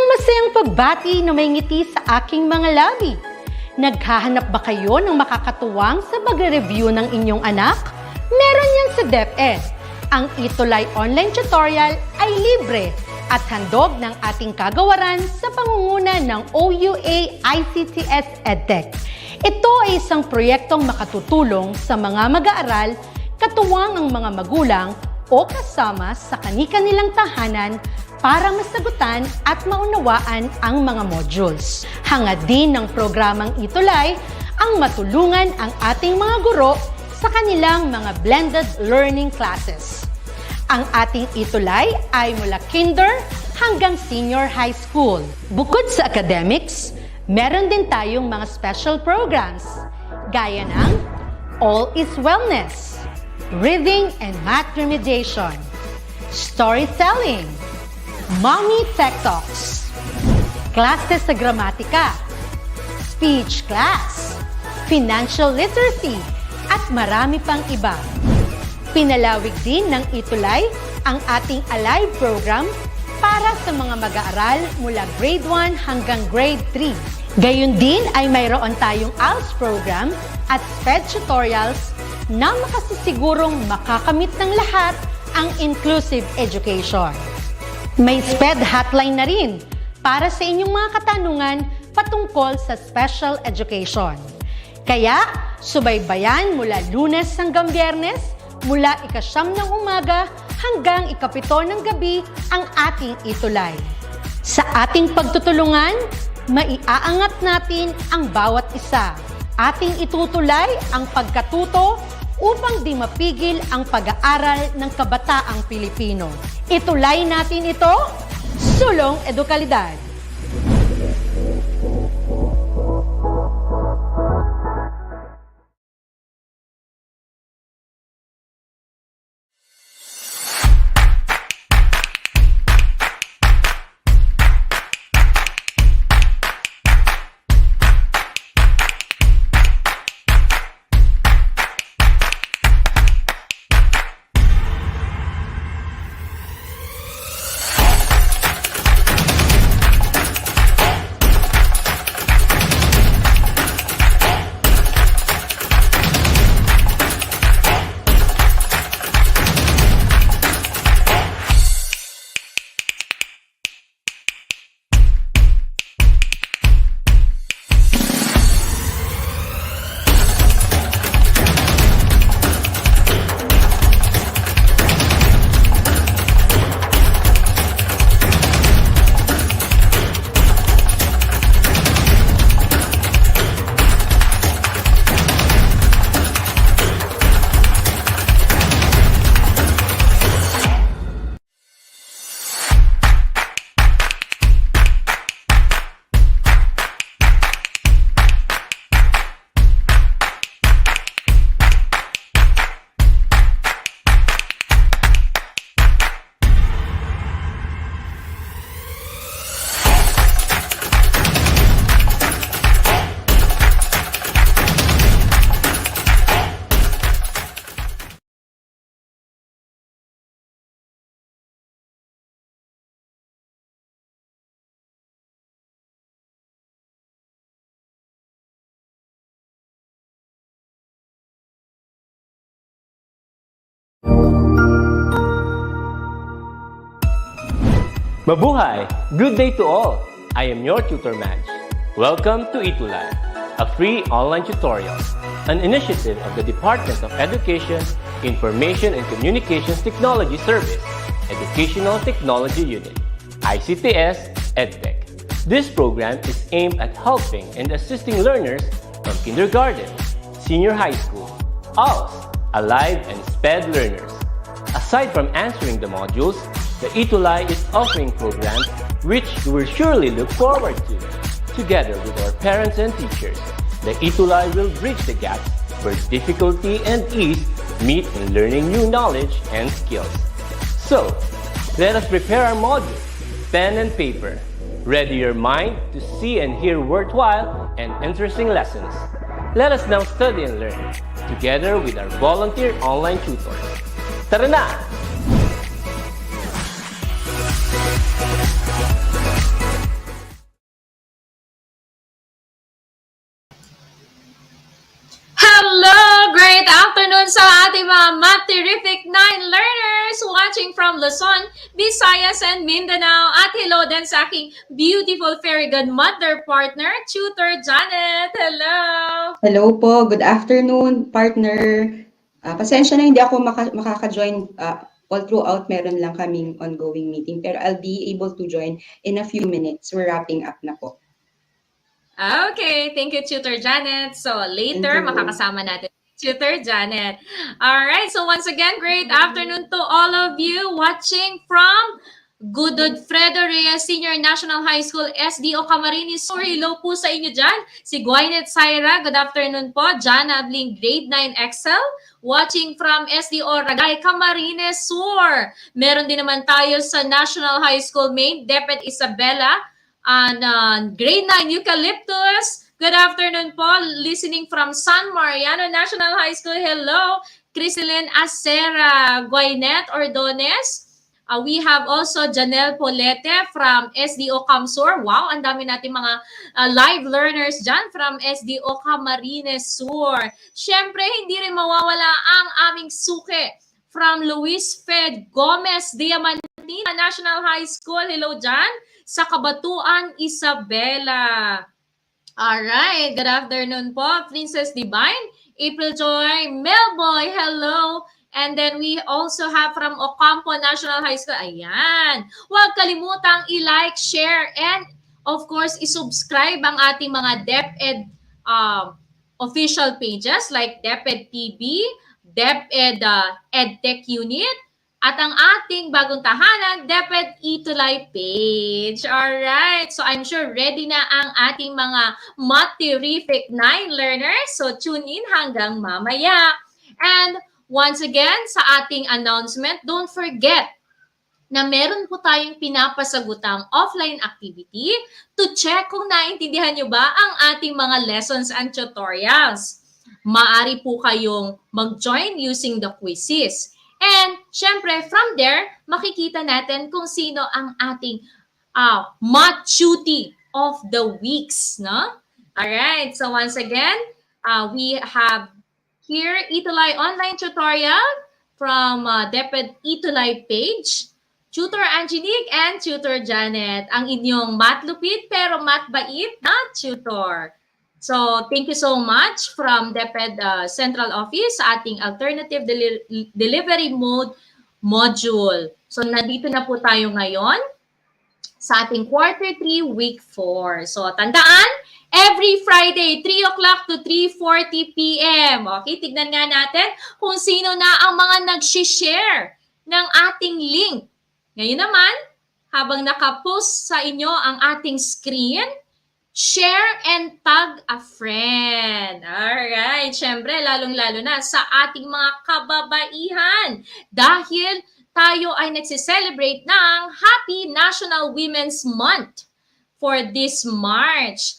Isang masayang pagbati na may ngiti sa aking mga labi. Naghahanap ba kayo ng makakatuwang sa pagre-review ng inyong anak? Meron yan sa DepEd. Ang ETUlay online tutorial ay libre at handog ng ating kagawaran sa pangunguna ng OUA ICTS EdTech. Ito ay isang proyektong makatutulong sa mga mag-aaral, katuwang ang mga magulang o kasama sa kani-kanilang tahanan para masagutan at maunawaan ang mga modules. Hangad din ng programang ETUlay ang matulungan ang ating mga guro sa kanilang mga blended learning classes. Ang ating ETUlay ay mula kinder hanggang senior high school. Bukod sa academics, meron din tayong mga special programs gaya ng All is Wellness, Reading and Math Remediation, Storytelling, Mommy Tech Talks, Classes sa Gramatika, Speech Class, Financial Literacy, at marami pang iba. Pinalawig din ng ETUlay ang ating Alive program para sa mga mag-aaral mula grade 1 hanggang grade 3. Gayun din ay mayroon tayong ALS program at SPED tutorials na makasisigurong makakamit ng lahat ang inclusive education. May SPED hotline na rin para sa inyong mga katanungan patungkol sa special education. Kaya, subaybayan mula Lunes hanggang Biyernes, mula 9:00 ng umaga hanggang 7:00 ng gabi ang ating ETUlay. Sa ating pagtutulungan, maiaangat natin ang bawat isa. Ating itutulay ang pagkatuto upang di mapigil ang pag-aaral ng kabataang Pilipino. Itulay natin ito, sulong edukalidad. Mabuhay! Good day to all! I am your tutor Madge. Welcome to ETUlay, a free online tutorial, an initiative of the Department of Education, Information and Communications Technology Service, Educational Technology Unit, ICTS EdTech. This program is aimed at helping and assisting learners from kindergarten, senior high school, ALS, Alive, and SPED learners. Aside from answering the modules, the ETUlay is offering programs which you will surely look forward to. Together with our parents and teachers, the ETUlay will bridge the gaps where difficulty and ease meet in learning new knowledge and skills. So, let us prepare our modules, pen and paper. Ready your mind to see and hear worthwhile and interesting lessons. Let us now study and learn, together with our volunteer online tutors. Tara na! sa ating mga Math Terrific 9 learners watching from Luzon, Visayas, and Mindanao. At hello din sa aking beautiful fairy godmother partner, Tutor Janet. Hello! Hello po, good afternoon, partner. Pasensya na hindi ako makaka-join all throughout. Meron lang kaming ongoing meeting, pero I'll be able to join in a few minutes. We're wrapping up na po. Okay, thank you, Tutor Janet. So later, Thank you. makakasama natin Tutor Janet. All right, so once again, great afternoon to all of you watching from Godfredo Reyes Senior National High School, SDO Camarines Sur. Hello po sa inyo dyan. Si Gwyneth Saira, good afternoon po. Jana Abling, grade 9 Excel, watching from SDO Ragay, Camarines Sur. Meron din naman tayo sa National High School main, DepEd Isabela, and grade 9 Eucalyptus. Good afternoon po, listening from San Mariano National High School. Hello, Criselyn Acera, Gwyneth Ordones. We have also Janelle Polete from SDO Camsur. Wow, ang dami natin mga live learners dyan from SDO Camarines Sur. Siyempre, hindi rin mawawala ang aming suke from Luis Fed Gomez Diamantina National High School. Hello dyan sa Kabatuan, Isabela. Alright, good afternoon po, Princess Divine, April Joy, Melboy, hello. And then we also have from Ocampo National High School. Ayan. Huwag kalimutang i-like, share, and of course, i-subscribe ang ating mga DepEd official pages like DepEd TV, DepEd EdTech Unit, at ang ating bagong tahanan, DepEd ETUlay page. Alright, so I'm sure ready na ang ating mga Math Terrific 9 learners. So tune in hanggang mamaya. And once again, sa ating announcement, don't forget na meron po tayong pinapasagutang offline activity to check kung naintindihan nyo ba ang ating mga lessons and tutorials. Maaari po kayong mag-join using the quizzes. And syempre, from there, makikita natin kung sino ang ating math cutie of the weeks, no? Alright, so once again, we have here ETUlay online tutorial from DepEd ETUlay page. Tutor Angelique and Tutor Janet, ang inyong math lupit pero math bait na tutor. So, thank you so much from DepEd Central Office sa ating Alternative Delivery Mode module. So, nandito na po tayo ngayon sa ating Quarter 3, Week 4. So, tandaan, every Friday, 3 o'clock to 3:40 p.m. Okay, tignan nga natin kung sino na ang mga nag-share ng ating link. Ngayon naman, habang nakapost sa inyo ang ating screen, share and tag a friend. Alright, syempre, lalong-lalo na sa ating mga kababaihan. Dahil tayo ay nagsiselebrate ng Happy National Women's Month for this March.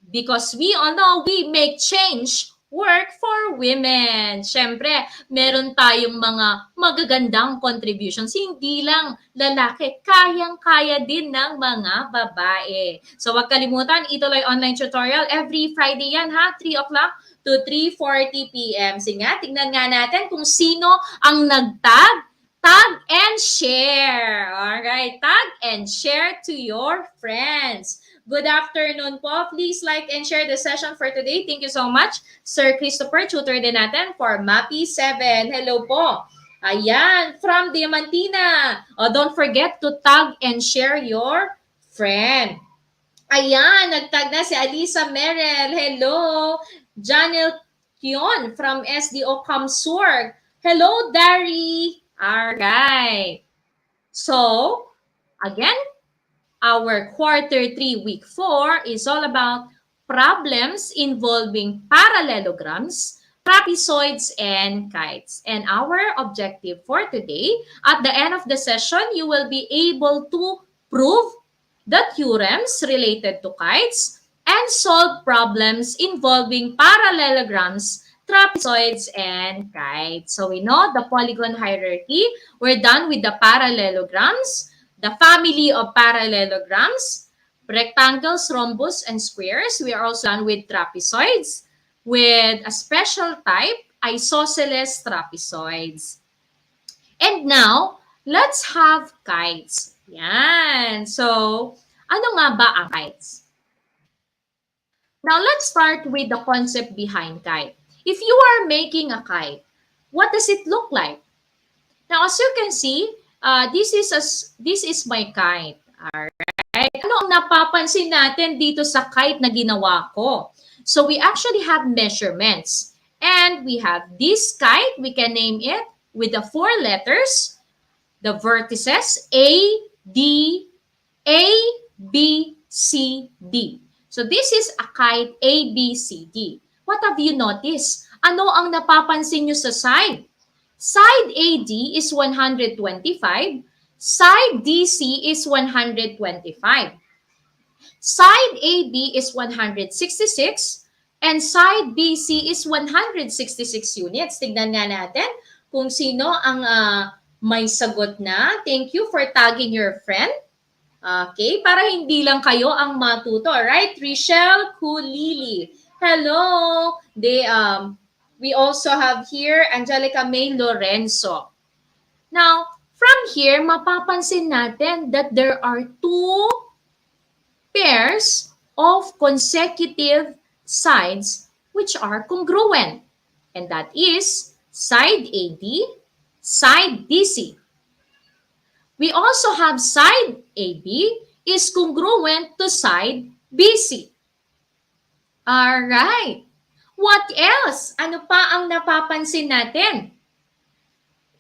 Because we all know we make change work for women. Syempre, meron tayong mga magagandang contributions. Hindi lang lalaki, kayang-kaya din ng mga babae. So, huwag kalimutan, ETUlay online tutorial. Every Friday yan ha, 3 o'clock to 3:40 p.m. Sige nga, tignan nga natin kung sino ang nag-tag. Tag and share. Alright, tag and share to your friends. Good afternoon po. Please like and share the session for today. Thank you so much, Sir Christopher. Tutor din natin for MAPI 7. Hello po. Ayan, from Diamantina. Don't forget to tag and share your friend. Ayan, nagtag na si Alisa Merel. Hello. Janelle Kion from SDO Camsur. Hello, Dari. Alright. So, again, our Quarter 3, Week 4 is all about problems involving parallelograms, trapezoids, and kites. And our objective for today, at the end of the session, you will be able to prove the theorems related to kites and solve problems involving parallelograms, trapezoids, and kites. So we know the polygon hierarchy. We're done with the parallelograms, the family of parallelograms, rectangles, rhombus, and squares. We are also done with trapezoids with a special type isosceles trapezoids. And now, let's have kites. Yan. So, ano nga ba ang kites? Now, let's start with the concept behind kite. If you are making a kite, what does it look like? Now, as you can see, this is my kite. Alright? Ano ang napapansin natin dito sa kite na ginawa ko? So, we actually have measurements. And we have this kite, we can name it with the 4 letters, the vertices A, D, A, B, C, D. So this is a kite A, B, C, D. What have you noticed? Ano ang napapansin nyo sa side? Side AD is 125, side DC is 125. Side AB is 166, and side BC is 166 units. Tignan nga natin kung sino ang may sagot na. Thank you for tagging your friend. Okay, para hindi lang kayo ang matuto. Alright, Richelle Kulili. Hello. We also have here Angelica May Lorenzo. Now, from here, mapapansin natin that there are 2 pairs of consecutive sides which are congruent. And that is side AD, side DC. We also have side AB is congruent to side BC. Alright. What else? Ano pa ang napapansin natin?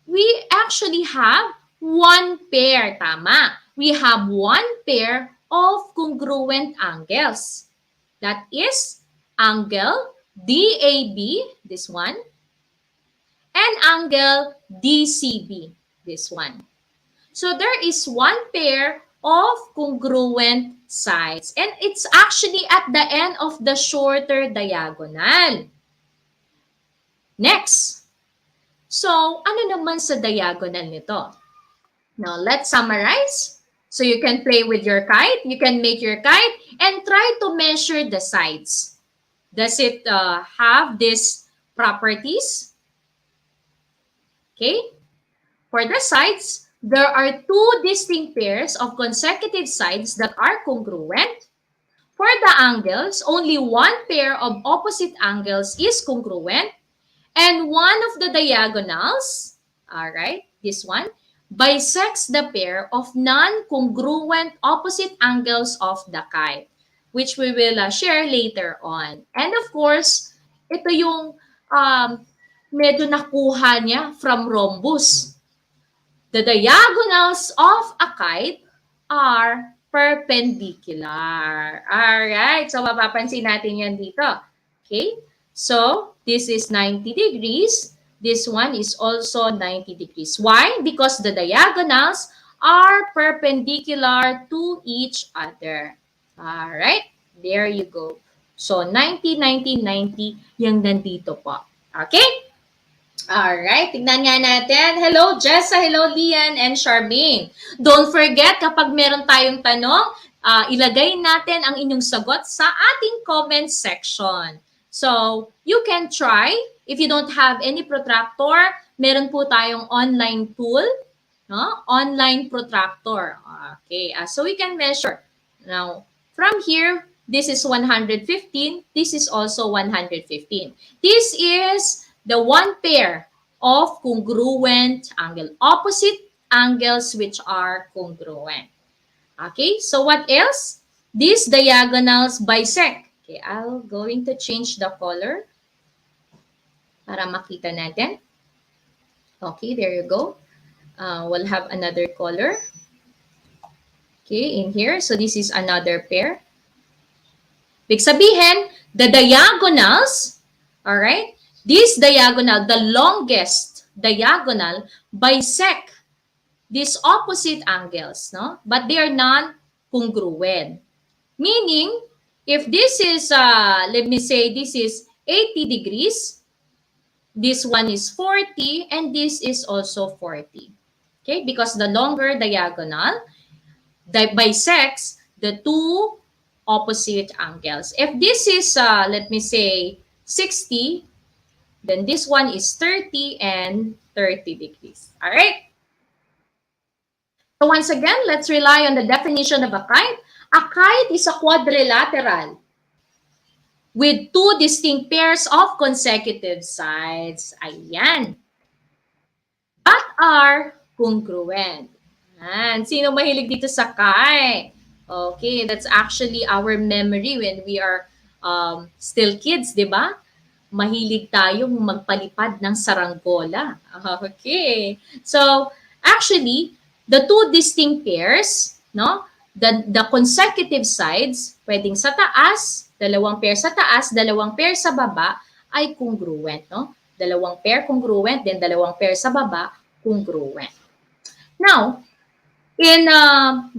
We actually have 1 pair, tama. We have 1 pair of congruent angles. That is angle DAB, this one, and angle DCB, this one. So there is 1 pair of congruent sides. And it's actually at the end of the shorter diagonal. Next. So, ano naman sa diagonal nito? Now, let's summarize. So you can play with your kite. You can make your kite and try to measure the sides. Does it have these properties? Okay. For the sides, there are 2 distinct pairs of consecutive sides that are congruent. For the angles, only 1 pair of opposite angles is congruent. And one of the diagonals, all right, this one, bisects the pair of non-congruent opposite angles of the kite, which we will share later on. And of course, ito yung medyo nakuha niya from rhombus. The diagonals of a kite are perpendicular. Alright, so mapapansin natin yan dito. Okay, so this is 90 degrees. This one is also 90 degrees. Why? Because the diagonals are perpendicular to each other. Alright, there you go. So 90, 90, 90, yung nandito po. Okay? Alright, tignan nga natin. Hello, Jessa. Hello, Lian and Charmaine. Don't forget, kapag meron tayong tanong, ilagay natin ang inyong sagot sa ating comment section. So, you can try. If you don't have any protractor, meron po tayong online tool, no? Online protractor. Okay, so we can measure. Now, from here, this is 115. This is also 115. This is the 1 pair of congruent angle, opposite angles which are congruent. Okay, so what else? These diagonals bisect. Okay, I'm going to change the color para makita natin. Okay, there you go. We'll have another color. Okay, in here. So this is another pair. Ibig sabihin, the diagonals, all right, this diagonal, the longest diagonal, bisect these opposite angles, no? But they are non-congruent. Meaning, if this is, let me say, this is 80 degrees, this one is 40, and this is also 40. Okay? Because the longer diagonal bisects the 2 opposite angles. If this is, let me say, 60, Then this one is 30 and 30 degrees. All right? So once again, let's rely on the definition of a kite. A kite is a quadrilateral with two distinct pairs of consecutive sides. Ayan. That are congruent. Ayan. Sino mahilig dito sa kite? Okay, that's actually our memory when we are still kids, di ba? Mahilig tayong magpalipad ng saranggola. Okay. So, actually, the two distinct pairs, no? The consecutive sides, pwedeng sa taas, dalawang pair sa taas, dalawang pair sa baba, ay congruent, no? Dalawang pair congruent, then dalawang pair sa baba, congruent. Now, in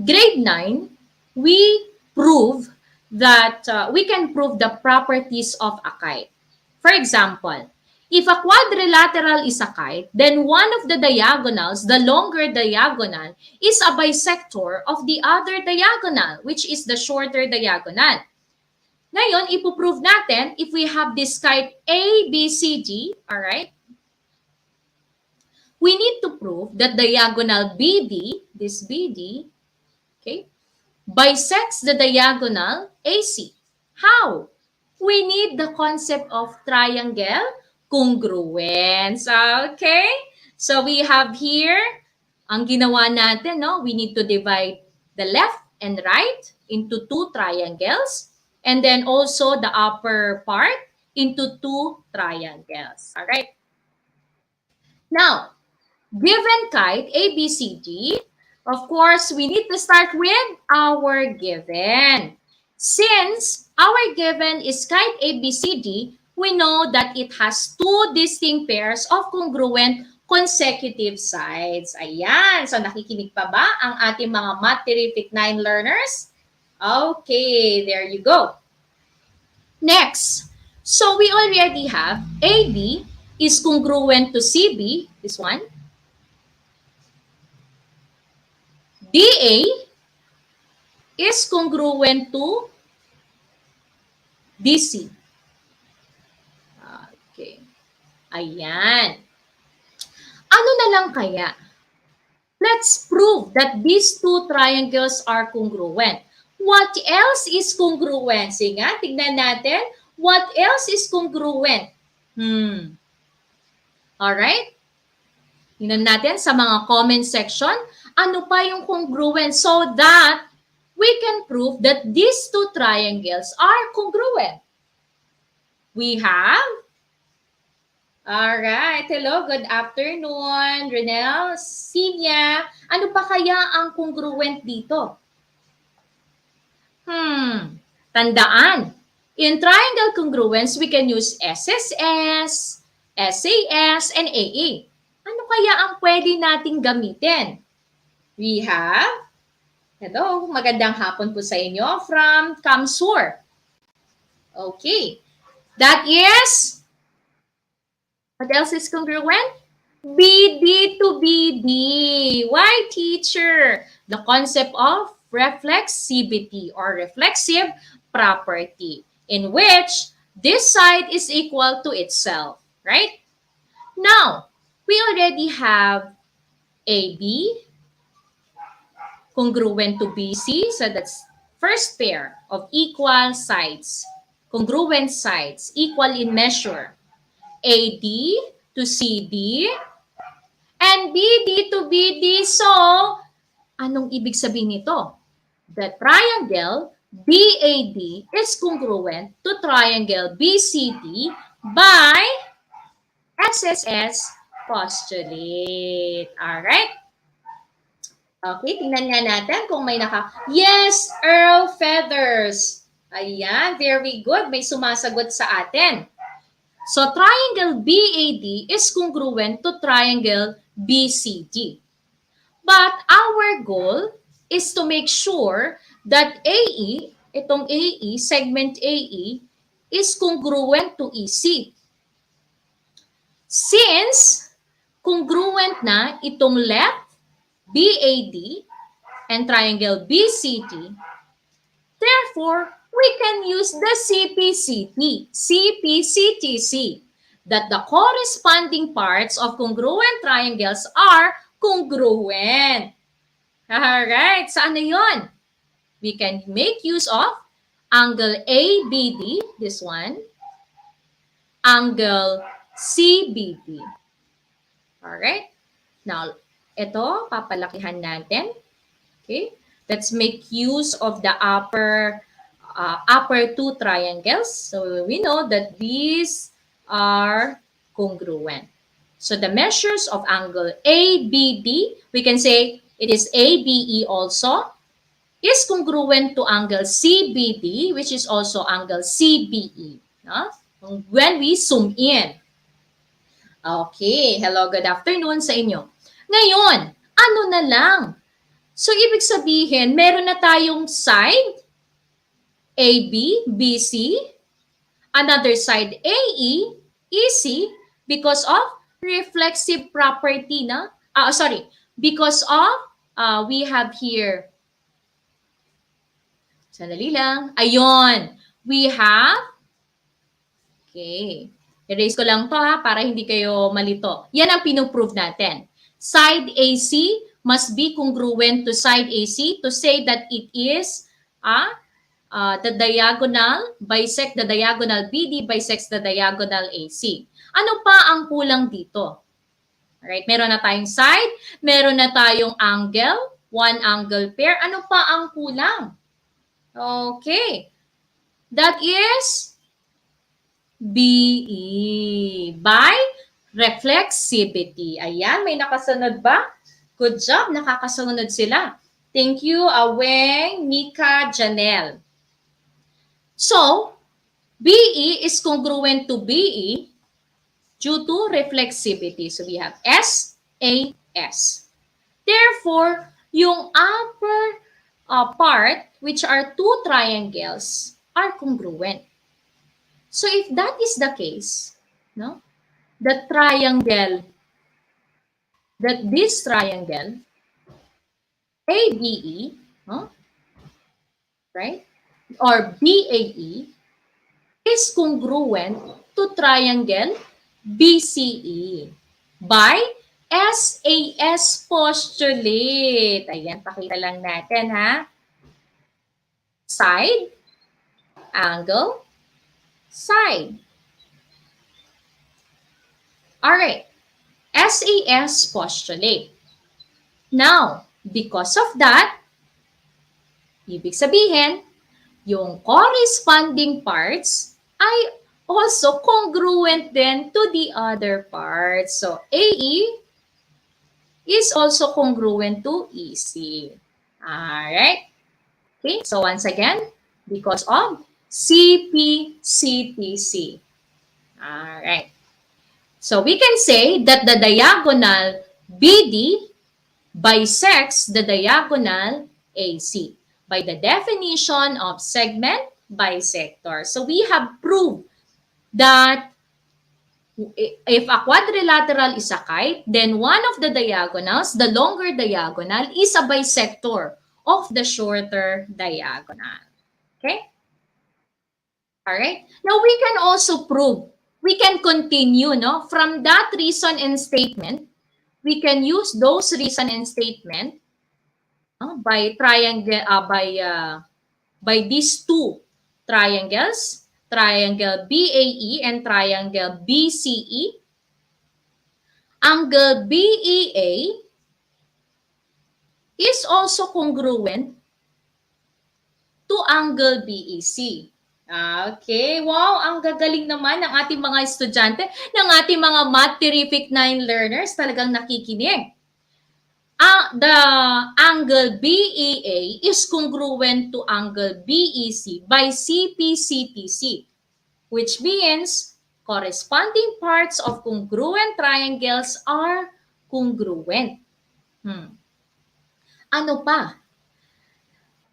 grade 9, we prove that we can prove the properties of a kite. For example, if a quadrilateral is a kite, then one of the diagonals, the longer diagonal, is a bisector of the other diagonal, which is the shorter diagonal. Ngayon, ipoprove natin if we have this kite A, B, C, D, all right? We need to prove that diagonal BD, this BD, okay, bisects the diagonal AC. How? We need the concept of triangle congruence. Okay? So we have here, ang ginawa natin, no? We need to divide the left and right into two triangles, and then also the upper part into two triangles. All right? Now, given kite ABCD, of course, we need to start with our given. Since our given is kite ABCD, we know that it has two distinct pairs of congruent consecutive sides. Ayan. So, nakikinig pa ba ang ating mga Math Terrific 9 learners? Okay, there you go. Next, so we already have AB is congruent to CB, this one. DA is congruent to DC. Okay. Ayan. Ano na lang kaya? Let's prove that these two triangles are congruent. What else is congruent? Sige nga, tignan natin. What else is congruent? Alright? Tignan natin sa mga comment section. Ano pa yung congruent so that we can prove that these two triangles are congruent? We have, all right, hello, good afternoon, Renel, Sinya. Ano pa kaya ang congruent dito? Tandaan, in triangle congruence, we can use SSS, SAS, and AA. Ano kaya ang pwede nating gamitin? We have, hello, magandang hapon po sa inyo from Kamsur. Okay, that is, what else is congruent? BD to BD. Why, teacher? The concept of reflexivity or reflexive property in which this side is equal to itself, right? Now, we already have AB congruent to BC, so that's first pair of equal sides, congruent sides, equal in measure. AD to CD, and BD to BD. So, anong ibig sabihin nito? The triangle BAD is congruent to triangle BCD by SSS postulate. Alright? Okay, tingnan nga natin kung may Yes, Earl Feathers. Ayan, very good. May sumasagot sa atin. So, triangle BAD is congruent to triangle BCD. But our goal is to make sure that AE, itong AE, segment AE, is congruent to EC. Since congruent na itong left BAD and triangle BCD, therefore, we can use the CPCT, CPCTC. that the corresponding parts of congruent triangles are congruent. Alright, so ano yun? We can make use of angle ABD, this one, angle CBD. Alright, now, ito, papalakihan natin. Okay, let's make use of the upper two triangles. So we know that these are congruent. So the measures of angle ABD, we can say it is ABE also, is congruent to angle CBD, which is also angle CBE. No? When we zoom in. Okay, hello, good afternoon sa inyo. Ngayon, ano na lang? So, ibig sabihin, meron na tayong side, AB, BC, another side, AE, EC, because of reflexive property na, because of, we have here, sandali lang, ayun, we have, okay, erase ko lang to ha, para hindi kayo malito. Yan ang pinoprove natin. Side AC must be congruent to side AC to say that it is the diagonal, bisect the diagonal BD, bisects the diagonal AC. Ano pa ang kulang dito? Alright, meron na tayong side, meron na tayong angle, one angle pair. Ano pa ang kulang? Okay, that is BE, by reflexivity. Ayan, may nakasunod ba? Good job, nakakasunod sila. Thank you, Aweng, Nika, Janelle. So, BE is congruent to BE due to reflexivity. So, we have SAS. Therefore, yung upper part, which are two triangles, are congruent. So, if that is the case, no, the triangle, this triangle, ABE, right, or BAE, is congruent to triangle BCE by SAS postulate. Ayan, pakita lang natin ha. Side, angle, side. Alright, SAS postulate. Now, because of that, ibig sabihin, yung corresponding parts ay also congruent then to the other parts. So, AE is also congruent to EC. Alright. Okay, so once again, because of CPCTC. Alright. So, we can say that the diagonal BD bisects the diagonal AC by the definition of segment bisector. So we have proved that if a quadrilateral is a kite, then one of the diagonals, the longer diagonal, is a bisector of the shorter diagonal. Okay? All right. Now we can also prove, we can continue, no? From that reason and statement, we can use those reason and statement by triangle, by these two triangles, triangle BAE and triangle BCE. Angle BEA is also congruent to angle BEC. Okay, wow, ang gagaling naman ng ating mga estudyante, ng ating mga Math Terrific 9 learners, talagang nakikinig. The angle BEA is congruent to angle BEC by CPCTC, which means corresponding parts of congruent triangles are congruent. Ano pa?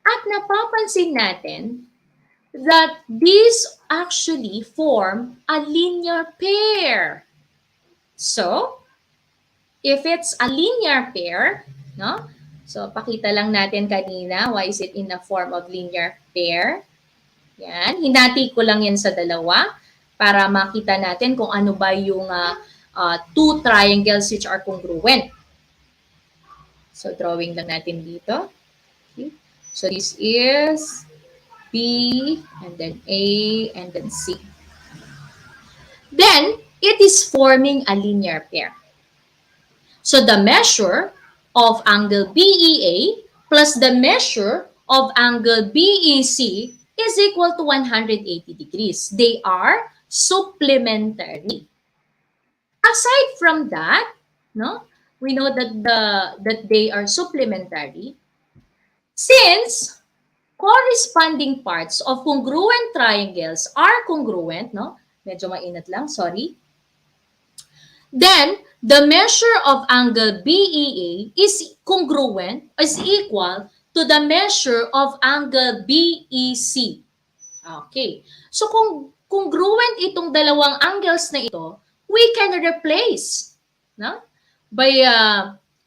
At napapansin natin that these actually form a linear pair. So, if it's a linear pair, no? So, pakita lang natin kanina, why is it in the form of linear pair? Yan, hinati ko lang yan sa dalawa para makita natin kung ano ba yung two triangles which are congruent. So, drawing lang natin dito. Okay. So, this is B, and then A, and then C. Then, it is forming a linear pair. So, the measure of angle BEA plus the measure of angle BEC is equal to 180 degrees. They are supplementary. Aside from that, no, we know that that they are supplementary since corresponding parts of congruent triangles are congruent, no? Medyo mainat lang, sorry. Then, the measure of angle BEA is congruent, is equal to the measure of angle BEC. Okay. So, kung congruent itong dalawang angles na ito, we can replace, no? By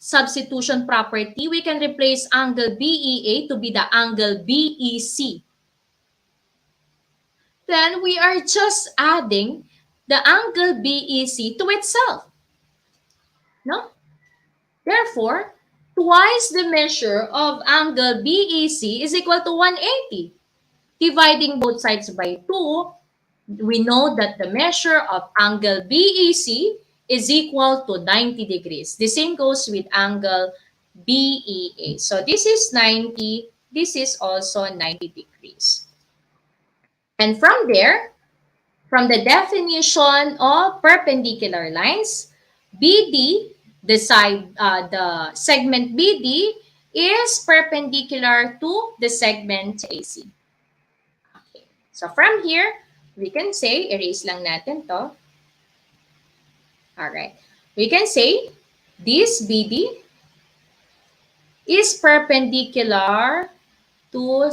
substitution property, we can replace angle BEA to be the angle BEC. Then we are just adding the angle BEC to itself. No? Therefore, twice the measure of angle BEC is equal to 180. Dividing both sides by 2, we know that the measure of angle BEC is equal to 90 degrees. The same goes with angle BEA. So this is 90, this is also 90 degrees. And from there, from the definition of perpendicular lines, BD, the segment BD is perpendicular to the segment AC. Okay. So from here, we can say, erase lang natin to. Alright. We can say, this BD is perpendicular to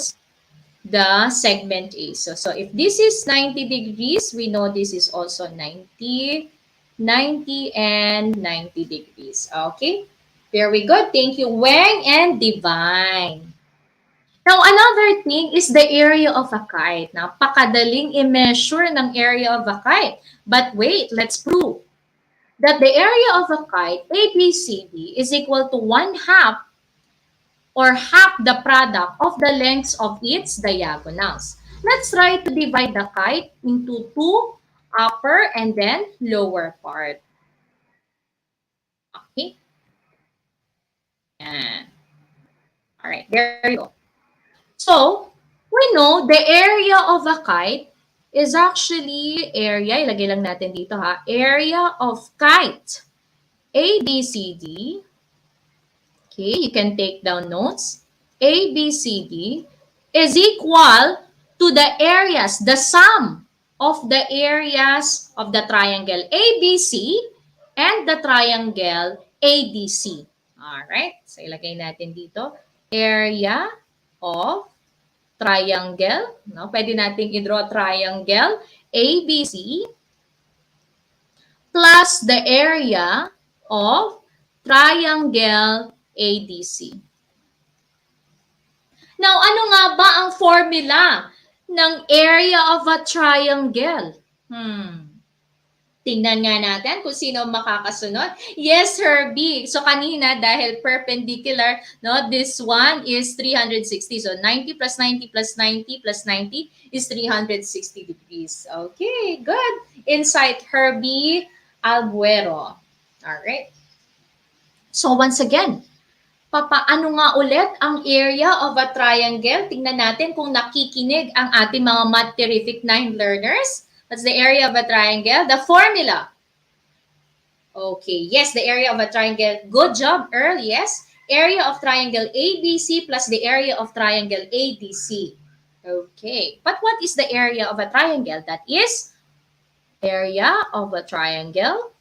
the segment A. So if this is 90 degrees, we know this is also 90, 90, and 90 degrees. Okay? Very good. Thank you, Weng and Divine. Now, another thing is the area of a kite. Napakadaling i-measure ng area of a kite. But wait, let's prove that the area of a kite, ABCD, is equal to 1/2 or half the product of the lengths of its diagonals. Let's try to divide the kite into two, upper and then lower part. Okay. Yan. All right, there you go. So, we know the area of a kite is actually area, ilagay lang natin dito ha, area of kite, ABCD. Okay, you can take down notes. ABCD is equal to the areas, the sum of the areas of the triangle ABC and the triangle ADC. Alright, so ilagay natin dito, area of triangle. No? Pwede natin i-draw triangle ABC plus the area of triangle ADC. Now, ano nga ba ang formula ng area of a triangle? Tingnan nga natin kung sino makakasunod. Yes, Herbie. So, kanina, dahil perpendicular, no, this one is 360. So, 90 plus 90 plus 90 plus 90 is 360 degrees. Okay, good. Insight, Herbie Albuero. All right. So, once again, papaano nga ulit ang area of a triangle? Tingnan natin kung nakikinig ang ating mga Math Terrific 9 learners. What's the area of a triangle? The formula. Okay, yes, the area of a triangle. Good job, Earl, yes. Area of triangle ABC plus the area of triangle ADC. Okay, but what is the area of a triangle? That is area of a triangle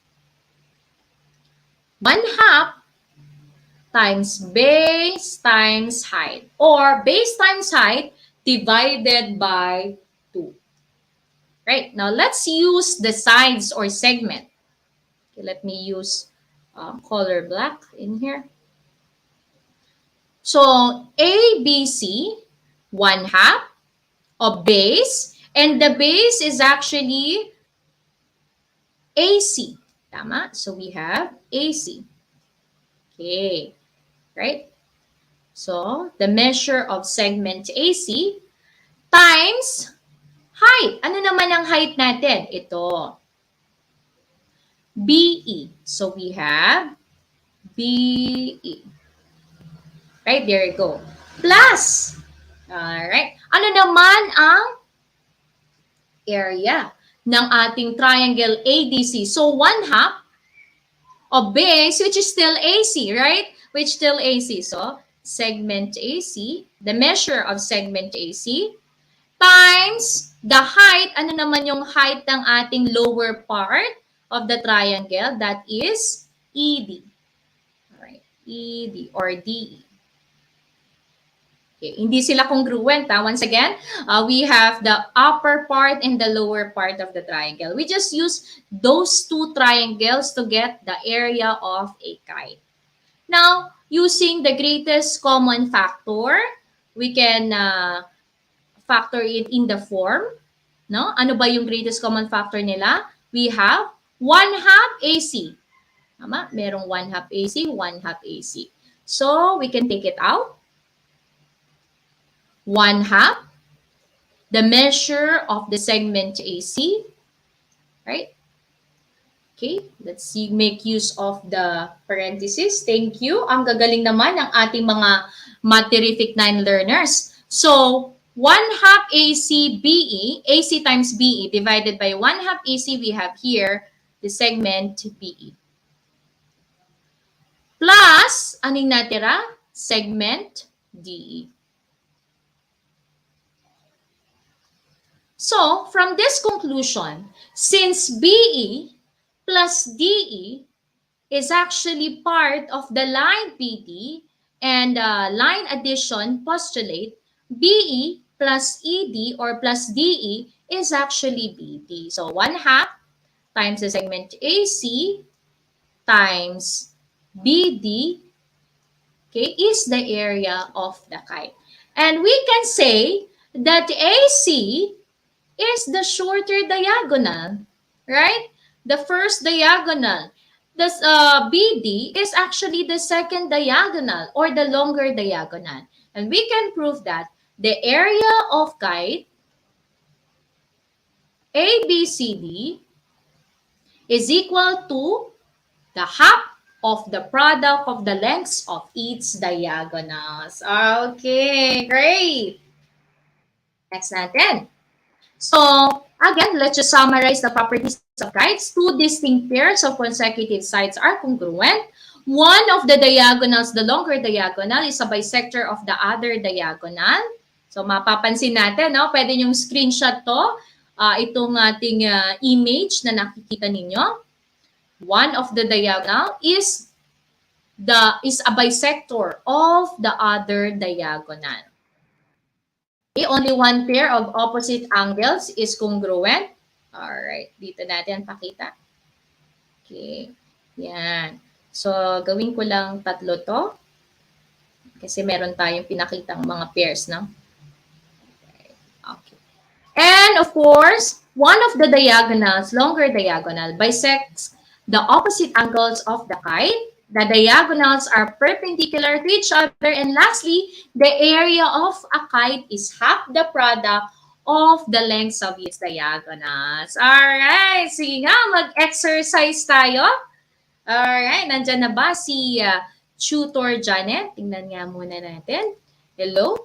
1/2 times base times height, or base times height divided by 2. Right, now let's use the sides or segment. Okay, let me use color black in here. So ABC, 1/2 of base, and the base is actually AC. Tama? So we have AC. Okay. Right? So the measure of segment AC times height. Ano naman ang height natin? Ito. BE. So we have BE. Right? There you go. Plus. Alright. Ano naman ang area ng ating triangle ADC? So 1/2 of base, which is still AC, right? Which still AC. So segment AC, the measure of segment AC, times the height. Ano naman yung height ng ating lower part of the triangle? That is ED. Alright, ED or DE. Okay, hindi sila congruent. Once again, we have the upper part and the lower part of the triangle. We just use those two triangles to get the area of a kite. Now, using the greatest common factor, we can factor it in the form. No? Ano ba yung greatest common factor nila? We have 1/2 AC. Tama? Merong 1/2 AC, 1/2 AC. So, we can take it out. 1/2, the measure of the segment AC, right? Okay, let's see, make use of the parentheses. Thank you. Ang gagaling naman ng ating mga Math-Terrific 9 learners. So, 1/2 AC BE, AC times BE divided by 1/2 AC, we have here the segment BE. Plus, anong natira? Segment DE. So, from this conclusion, since BE plus DE is actually part of the line PD and line addition postulate, BE plus ED or plus DE is actually BD. So, 1/2 times the segment AC times BD, okay, is the area of the kite. And we can say that AC is the shorter diagonal, right? The first diagonal. This BD is actually the second diagonal or the longer diagonal. And we can prove that the area of kite ABCD is equal to the half of the product of the lengths of each diagonals. Okay, great. Next natin. So, again, let's just summarize the properties of kites. Two distinct pairs of consecutive sides are congruent. One of the diagonals, the longer diagonal, is a bisector of the other diagonal. So, mapapansin natin, no? Pwede yung screenshot to. Itong ating image na nakikita ninyo. One of the diagonal is a bisector of the other diagonal. Okay, only one pair of opposite angles is congruent. Alright, dito natin pakita. Okay, yan. So, gawin ko lang tatlo to. Kasi meron tayong pinakitang mga pairs, no? Okay. And of course, one of the diagonals, longer diagonal, bisects the opposite angles of the kite. The diagonals are perpendicular to each other. And lastly, the area of a kite is half the product of the lengths of its diagonals. Alright, sige nga, mag-exercise tayo. Alright, nandyan na ba si Tutor Janet? Tingnan nga muna natin. Hello?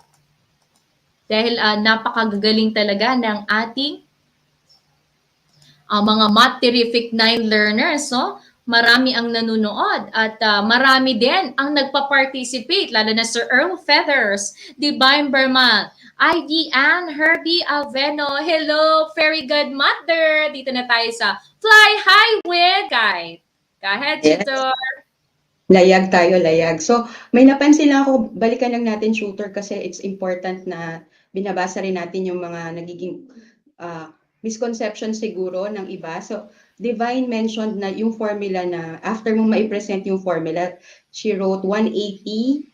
Dahil napakagagaling talaga ng ating mga Math-Terrific 9 learners, no? Marami ang nanonood at marami din ang nagpa-participate, lalo na Sir Earl Feathers, Divine Berman, ID Ann, Herbie Alveno. Hello, very good mother. Dito na tayo sa Fly High with Kite. Go ahead, Yes. Tutor. Layag tayo, layag. So, may napansin lang ako, balikan lang natin, shooter, kasi it's important na binabasa rin natin yung mga nagiging misconception siguro ng iba. So, Divine mentioned na yung formula na after mo ma-present yung formula, she wrote 180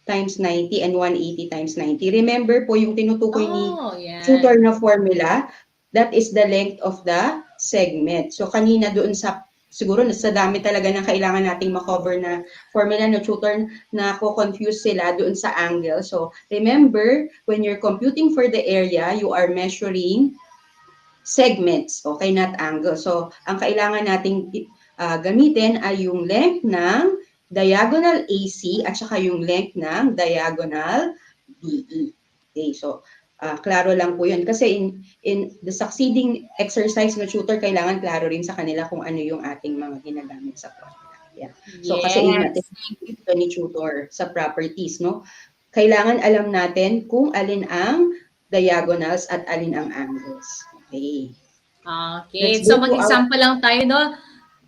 times 90 and 180 times 90. Remember po yung tinutukoy ni Yeah. tutor na formula, that is the length of the segment. So kanina doon sa, siguro sa dami talaga ng kailangan nating makover na formula no tutor, na ko-confuse sila doon sa angle. So remember, when you're computing for the area, you are measuring segments, okay, not angle. So ang kailangan nating gamitin ay yung length ng diagonal AC at saka yung length ng diagonal DE. Okay, so klaro lang po yun. Kasi in the succeeding exercise na tutor, kailangan klaro rin sa kanila kung ano yung ating mga ginagamit sa formula. Yeah. So kasi Yes. ito ni tutor sa properties, no? Kailangan alam natin kung alin ang diagonals at alin ang angles. Okay. Okay. Let's So go to our mag-example lang tayo, no?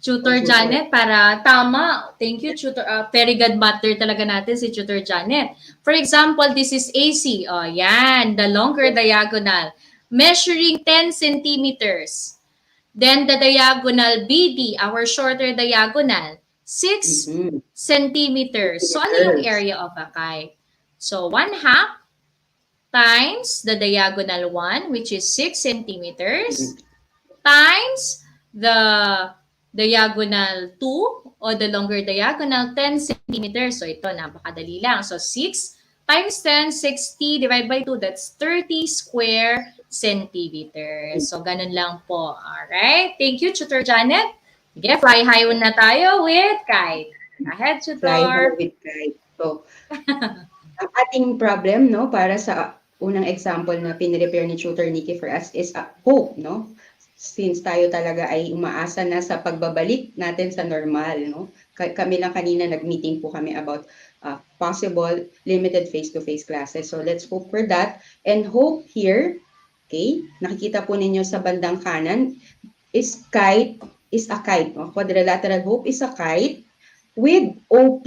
Tutor tutor. Janet, para tama. Thank you, Tutor. Very good matter talaga natin si Tutor Janet. For example, this is AC. Oh, yan. The longer diagonal. Measuring 10 centimeters. Then the diagonal BD, our shorter diagonal, 6 centimeters. So ano yung area of a kite? So 1/2 times the diagonal 1, which is 6 centimeters, times the diagonal 2 or the longer diagonal 10 centimeters. So ito, napakadali lang. So 6 times 10, 60 divided by 2, that's 30 square centimeters. So ganun lang po. Alright. Thank you, Tutor Janet. Sige, fly high na tayo with kite. Ahead, Fly high Tutor. with kite. So, ang ating problem, no, para sa unang example na pinrepair ni Tutor Nikki for us is hope, no? Since tayo talaga ay umaasa na sa pagbabalik natin sa normal, no? Kami lang kanina nag-meeting po kami about possible limited face-to-face classes. So let's hope for that. And hope here, okay, nakikita po ninyo sa bandang kanan, is a kite. No? Quadrilateral hope is a kite with OP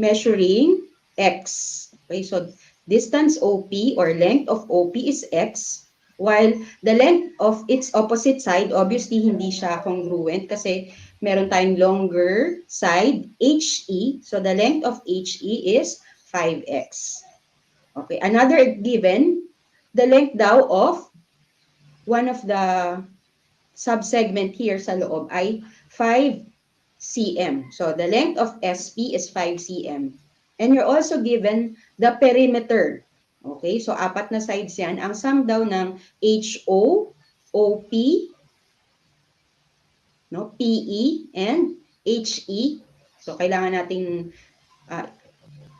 measuring X. Okay, so distance OP or length of OP is X, while the length of its opposite side, obviously hindi siya congruent kasi meron tayong longer side, HE. So the length of HE is 5X. Okay, another given, the length daw of one of the subsegment here sa loob ay 5 cm. So the length of SP is 5 cm. And you're also given the perimeter. Okay, so 4 na sides yan. Ang sum daw ng HO, OP, no, PE, and HE. So kailangan nating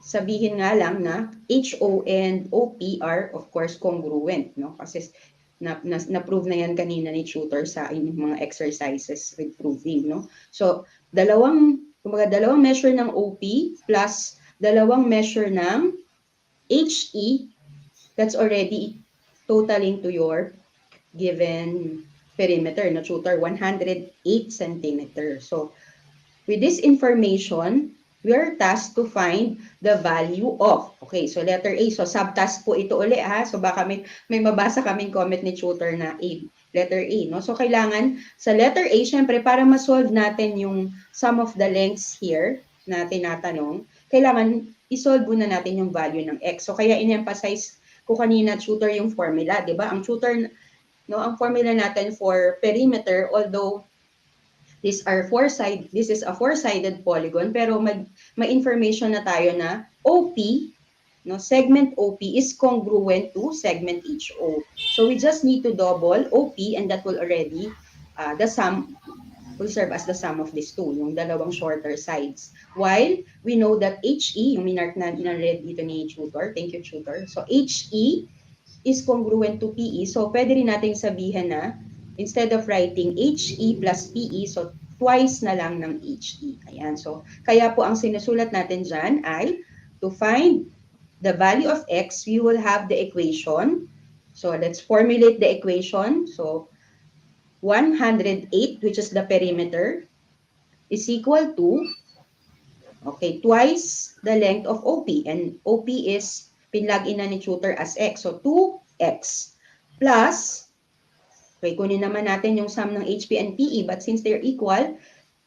sabihin nga lang na HO and OP are of course congruent, no? Kasi na-prove na yan kanina ni tutor sa inyong mga exercises with proving, no? So, dalawang measure ng OP plus dalawang measure ng HE, that's already totaling to your given perimeter, no, tutor, 108 centimeters. So, with this information, we are tasked to find the value of. Okay, so letter A. So subtask po ito uli ha. So baka may mabasa kaming comment ni tutor na A. Letter A, no? So kailangan sa letter A, syempre para ma-solve natin yung sum of the lengths here na tinatanong, kailangan i-solve muna natin yung value ng X. So kaya in-emphasize ko kanina tutor yung formula, 'di ba? Ang tutor, no, ang formula natin for perimeter, although this is a four-sided polygon, pero may information na tayo na OP, no, segment OP is congruent to segment HO. So we just need to double OP and that will already, the sum will serve as the sum of these two, yung dalawang shorter sides. While we know that HE, yung minark na red dito ni tutor, thank you tutor. So HE is congruent to PE. So pwede rin natin sabihin na instead of writing HE plus PE, so twice na lang ng HE. Ayan, so kaya po ang sinusulat natin dyan ay to find the value of X, we will have the equation. So let's formulate the equation. So 108, which is the perimeter, is equal to, okay, twice the length of OP. And OP is pinlog in na ni tutor as X. So 2X plus, okay, kunin naman natin yung sum ng HP and PE, but since they're equal,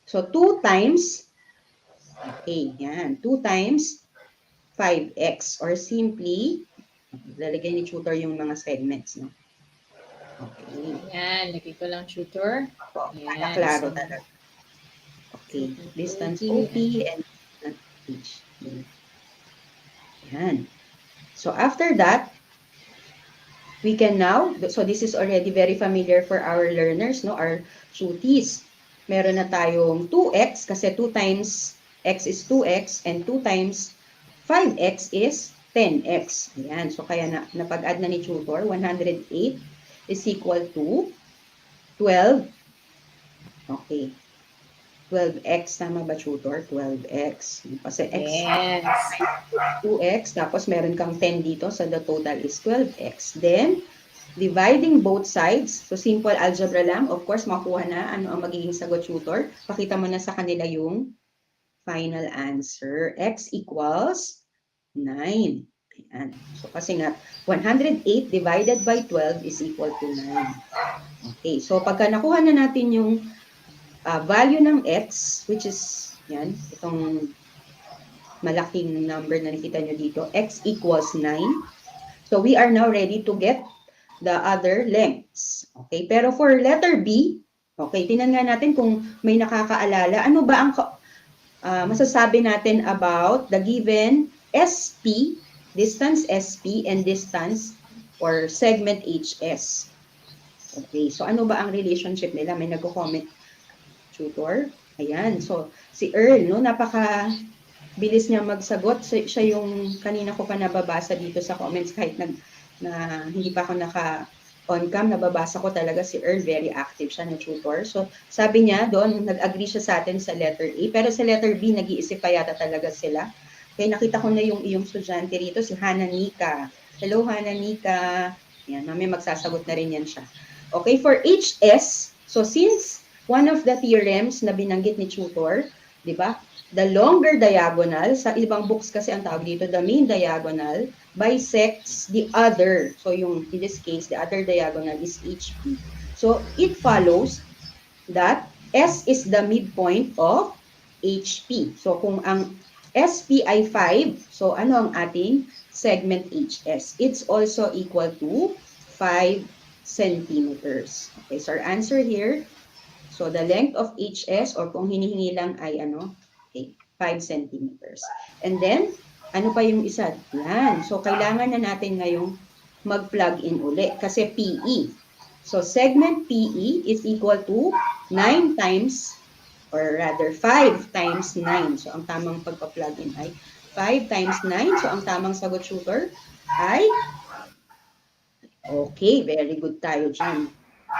so 2 times, okay, yan, 2 times 5x, or simply, lalagay ni tutor yung mga segments, no? Okay. Yan, lagay ko lang tutor. Po, para Yan, klaro so, talaga. Okay. tutor Distance OP. OP and distance HP. Yan. So after that, we can now, so this is already very familiar for our learners, no? Our cuties. Meron na tayong 2x kasi 2 times x is 2x and 2 times 5x is 10x. Ayan. So kaya napag-add na ni tutor, 108 is equal to 12. Okay. 12x, tama ba tutor? 12x. Kasi x, Yes. 2x, tapos meron kang 10 dito, so the total is 12x. Then, dividing both sides, so simple algebra lang, of course, makuha na ano ang magiging sagot tutor. Pakita mo na sa kanila yung final answer. X equals 9. Ayan. So kasi nga, 108 divided by 12 is equal to 9. Okay, so pagka nakuha na natin yung value ng x, which is, yan, itong malaking number na nakita nyo dito, x equals 9. So we are now ready to get the other lengths. Okay, pero for letter B, okay, tingnan nga natin kung may nakakaalala. Ano ba ang masasabi natin about the given SP, distance SP, and distance or segment HS? Okay, so ano ba ang relationship nila? May nagko-comment, tutor. Ayan, so si Earl, no, napaka bilis niya magsagot. Siya yung kanina ko pa nababasa dito sa comments kahit na hindi pa ako on cam, nababasa ko talaga si Earl, very active siya na tutor. So sabi niya doon, nag-agree siya sa atin sa letter A, pero sa letter B, nag-iisip pa yata talaga sila. Kaya nakita ko na yung iyong estudyante rito, si Hana Nika. Hello, Hana Nika. Yan, mamaya magsasagot na rin yan siya. Okay, for HS, so since one of the theorems na binanggit ni tutor, di ba? The longer diagonal, sa ibang books kasi ang tawag dito, the main diagonal, bisects the other. So yung, in this case, the other diagonal is HP. So it follows that S is the midpoint of HP. So kung ang SP ay 5, so ano ang ating segment HS? It's also equal to 5 centimeters. Okay, so our answer here, so the length of HS or kung hinihingi lang ay ano, okay, 5 centimeters. And then, ano pa yung isa? Yan. So, kailangan na natin ngayong mag-plug in uli kasi PE. So, segment PE is equal to 9 times or rather 5 times 9. So, ang tamang pagpa-plug in ay 5 times 9. So, ang tamang sagot, tutor, ay okay, very good tayo dyan.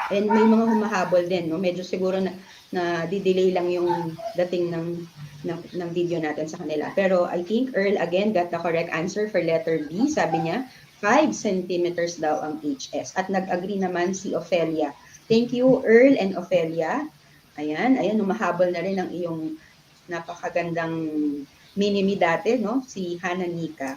And may mga humahabol din, no? Medyo siguro na di-delay lang yung dating ng video natin sa kanila. Pero I think Earl again got the correct answer for letter B. Sabi niya, 5 centimeters daw ang HS. At nag-agree naman si Ophelia. Thank you, Earl and Ophelia. Ayan, humahabol na rin ang iyong napakagandang mini-me dati, no? Si Hana Nika.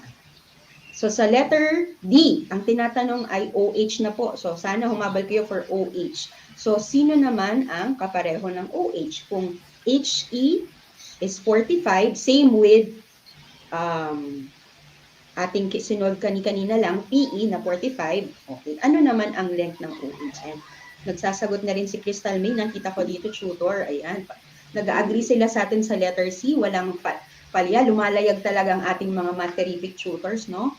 So sa letter D, ang tinatanong ay OH na po. So sana humabal kayo for OH. So sino naman ang kapareho ng OH? Kung HE is 45, same with ating sinolve kanina lang, PE na 45. Okay, ano naman ang length ng OH? And nagsasagot na rin si Crystal May, nakita ko dito, tutor. Ayan, nag-agree sila sa atin sa letter C, walang palya, lumalayag talaga ang ating mga math terrific tutors, no?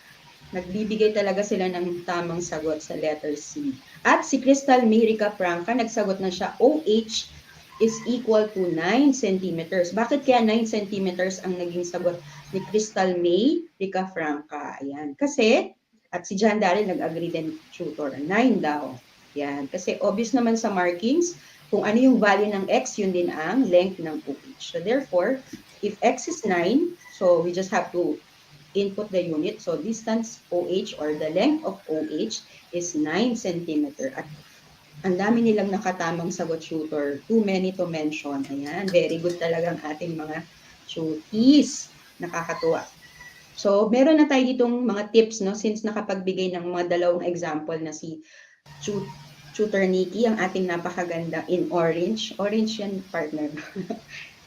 Nagbibigay talaga sila ng tamang sagot sa letter C. At si Crystal May Rica Franca, nagsagot na siya, OH is equal to 9 centimeters. Bakit kaya 9 centimeters ang naging sagot ni Crystal May Rica Franca? Ayan. Kasi, at si John Daryl nag-agree din, tutor, 9 daw. Ayan. Kasi obvious naman sa markings, kung ano yung value ng x, yun din ang length ng OH. So therefore, if x is 9, so we just have to input the unit. So distance OH or the length of OH is 9 centimeter. At ang dami nilang nakatamang sagot, tutor. Too many to mention. Ayan, very good talaga ang ating mga cuties. Nakakatuwa. So meron na tayo ditong mga tips, no? Since nakapagbigay ng mga dalawang example na si Tutor Nikki, ang ating napakaganda in orange. Orange yan, partner.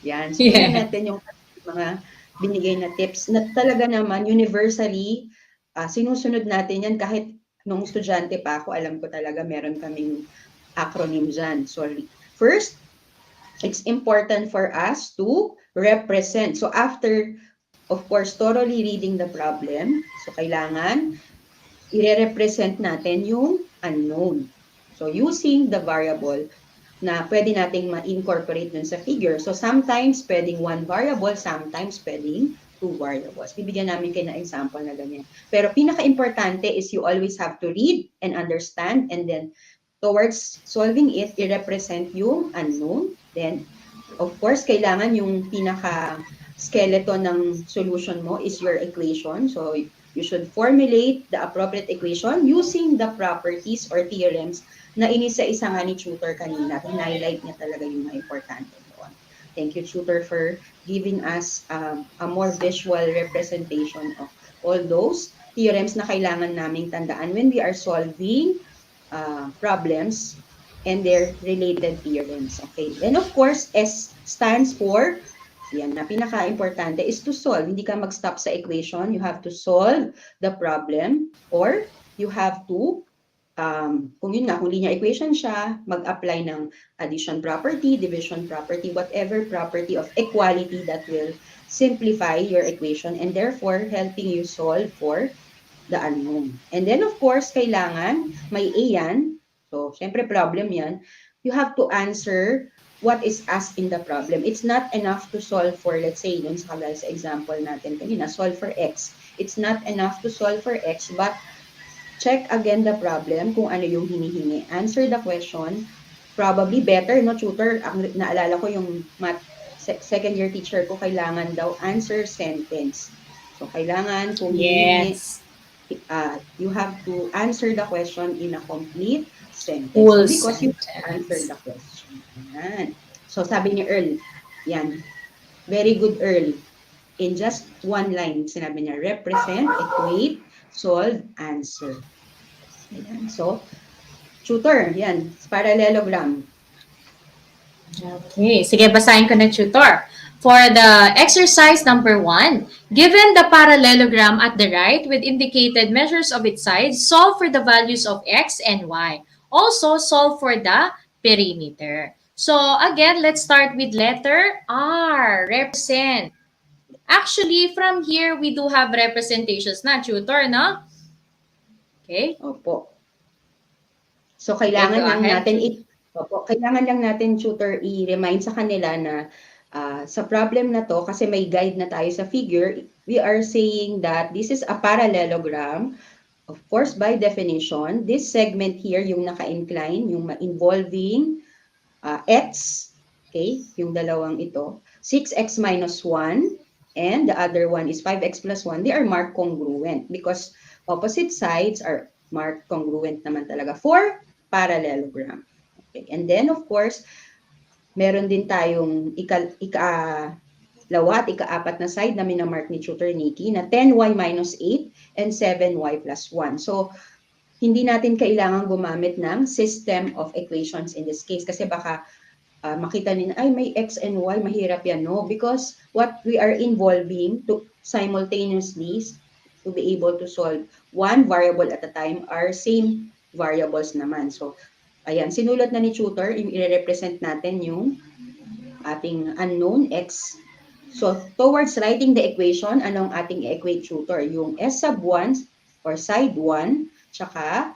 Yan. So natin yung mga binigay na tips na talaga naman universally sinusunod natin yan kahit nung estudyante pa ako, alam ko talaga meron kaming acronym dyan. Sorry. First, it's important for us to represent. So after, of course, thoroughly reading the problem, so kailangan i-represent natin yung unknown. So using the variable na pwede nating ma-incorporate dun sa figure. So sometimes pwedeng one variable, sometimes pwedeng two variables. Bibigyan namin kayo ng example na ganyan. Pero pinaka-importante is you always have to read and understand, and then towards solving it, i-represent yung unknown. Then, of course, kailangan yung pinaka-skeleton ng solution mo is your equation. So you should formulate the appropriate equation using the properties or theorems na inisa-isa nga ni tutor kanina. Hinighlight niya talaga yung mga importante doon. Thank you, tutor, for giving us a more visual representation of all those theorems na kailangan naming tandaan when we are solving problems and their related theorems. Okay. And of course, S stands for, yan na pinaka-importante, is to solve. Hindi ka mag-stop sa equation. You have to solve the problem, or you have to kung yun nga, kung linear equation siya, mag-apply ng addition property, division property, whatever property of equality that will simplify your equation and therefore helping you solve for the unknown. And then of course, kailangan may A yan. So, syempre problem yan. You have to answer what is asked in the problem. It's not enough to solve for, let's say, dun sa example natin kanina, solve for X. It's not enough to solve for X, but check again the problem kung ano yung hinihingi. Answer the question. Probably better, no, tutor? Ang naalala ko yung math second year teacher ko, kailangan daw answer sentence. So, kailangan kung hinihingi, you have to answer the question in a complete sentence. Full because you sentence. answered the question. Yan. So, sabi ni Earl, yan. Very good, Earl. In just one line, sinabi niya, represent, equate, solve, answer. Ayan. So, tutor, yan, parallelogram. Okay, sige, basahin ko na, tutor. For the exercise number 1, given the parallelogram at the right with indicated measures of its sides, solve for the values of x and y. Also, solve for the perimeter. So, again, let's start with letter R, represent. Actually, from here, we do have representations na, tutor, no? Okay. Opo. So, kailangan Okay, go lang ahead. natin, kailangan lang natin, tutor, i-remind sa kanila na sa problem na to, kasi may guide na tayo sa figure, we are saying that this is a parallelogram. Of course, by definition, this segment here, yung naka-incline, yung involving x, okay, yung dalawang ito, 6x minus 1, and the other one is 5x plus 1, they are marked congruent because opposite sides are marked congruent naman talaga for parallelogram. Okay. And then, of course, meron din tayong ika-lawa at ika-apat na side na minamark ni tutor Nikki na 10y minus 8 and 7y plus 1. So, hindi natin kailangan gumamit ng system of equations in this case kasi baka makita nila, ay, may x and y, mahirap yan. No, because what we are involving to simultaneously to be able to solve one variable at a time are same variables naman. So, ayan, sinulat na ni tutor, i-represent natin yung ating unknown x. So, towards writing the equation, anong ating equate, tutor? Yung s sub 1 or side 1, tsaka,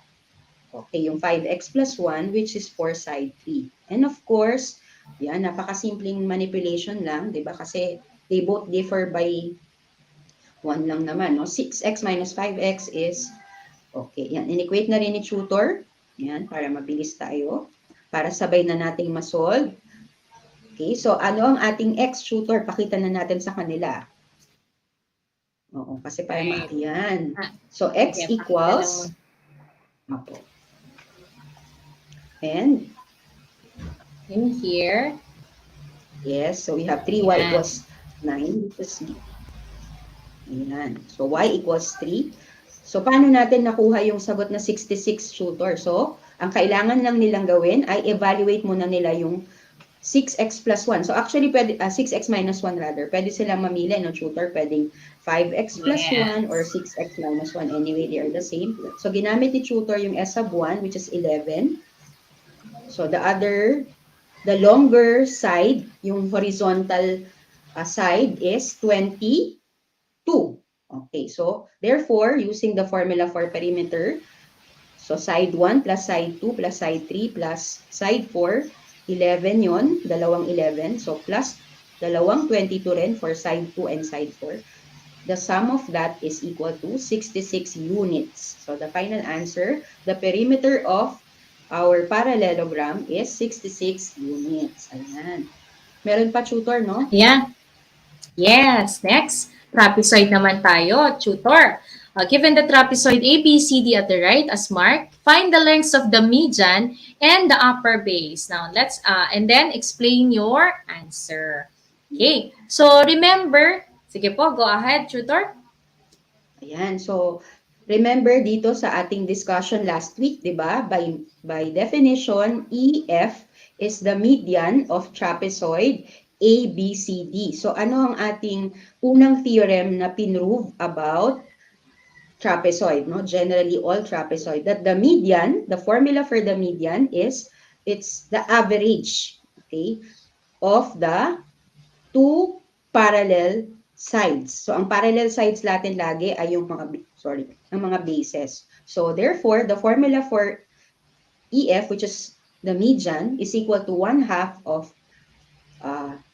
okay, yung 5x plus 1, which is for side 3. And of course, yan, napakasimpleng manipulation lang, di ba? Kasi they both differ by 1 lang naman, no? 6x minus 5x is, okay, yan, in-equate na rin ni tutor. Yan, para mabilis tayo. Para sabay na nating masolve. Okay, so ano ang ating x, tutor? Pakita na natin sa kanila. Oo, kasi para yan. So, x equals, okay. And, in here, yes, so we have 3y equals 9. Ayan. So, y equals 3. So, paano natin nakuha yung sagot na 66, tutor? So, ang kailangan lang nilang gawin ay evaluate muna nila yung 6x plus 1. So actually, pwede, 6x minus 1 rather. Pwede silang mamili, no, tutor? Pwedeng 5x plus 1 or Yes. 6x minus 1. Anyway, they are the same. So ginamit ni tutor yung S sub 1, which is 11. So the longer side, yung horizontal side is 22. Okay, so therefore, using the formula for perimeter, so side 1 plus side 2 plus side 3 plus side 4, 11 yon, dalawang 11. So plus dalawang 22 rin for side 2 and side 4. The sum of that is equal to 66 units. So the final answer, the perimeter of our parallelogram is 66 units. Ayan. Meron pa tutor, no? Yeah. Yes. Next, trapezoid naman tayo, tutor. Given the trapezoid ABCD at the right as marked, find the lengths of the median and the upper base. Now, let's and then explain your answer. Okay. So, remember, sige po, go ahead, tutor. Ayan. So, remember dito sa ating discussion last week, di ba? By definition, EF is the median of trapezoid ABCD. So, ano ang ating unang theorem na pinrove about trapezoid, no? Generally, all trapezoid. That the median, the formula for the median is, it's the average, okay, of the two parallel sides. So, ang parallel sides natin lagi ay yung ang mga bases. So, therefore, the formula for EF, which is the median, is equal to 1/2 of